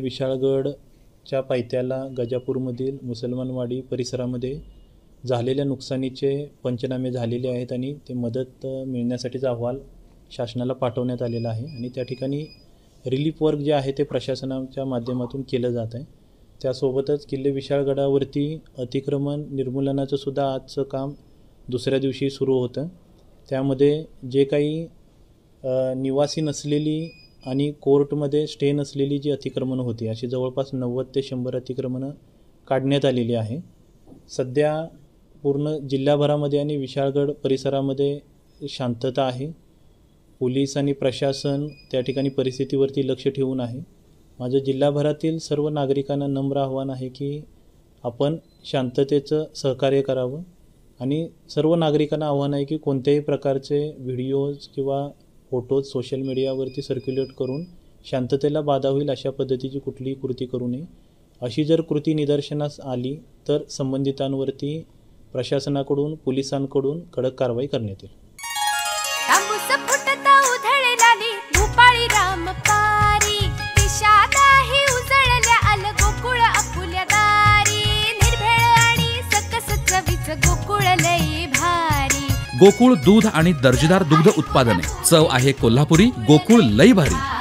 विशाळगडच्या पायथ्याला गजापूरमधील मुसलमानवाडी परिसरामध्ये झालेल्या नुकसानीचे पंचनामे झालेले आहेत आणि ते मदत मिळण्यासाठीचा अहवाल शासनाला पाठवण्यात आलेला आहे आणि त्या ठिकाणी रिलीफ वर्क जे आहे ते प्रशासनाच्या माध्यमातून केलं जात आहे। त्यासोबतच किल्ले विशाळगडावरती अतिक्रमण निर्मूलनाचं सुद्धा आजचं काम दुसऱ्या दिवशी सुरू होतं। त्यामध्ये जे काही निवासी नसलेली आणि कोर्टमध्ये स्टे नसलेली जी अतिक्रमणं होती अशी जवळपास 90 ते 100 अतिक्रमणं काढण्यात आलेली आहे। सध्या पूर्ण जिल्हाभरामध्ये आणि विशाळगड परिसरामध्ये शांतता आहे। पोलीस आणि प्रशासन त्या ठिकाणी परिस्थितीवरती लक्ष ठेवून आहे। माझं जिल्हाभरातील सर्व नागरिकांना नम्र आव्हान आहे की आपण शांततेचं सहकार्य करावं आणि सर्व नागरिकांना आव्हान आहे की कोणत्याही प्रकारचे व्हिडिओज किंवा फोटोज सोशल मीडियावरती सर्क्युलेट करून शांततेला बाधा होईल अशा पद्धतीची कुठलीही कृती करू नये। अशी जर कृती निदर्शनास आली तर संबंधितांवरती प्रशासनाकडून पोलिसांकडून कडक कारवाई करण्यात येईल। गोकुळ दूध आणि दर्जेदार दुग्ध उत्पादने, चव आहे कोल्हापुरी, गोकुळ लई भारी।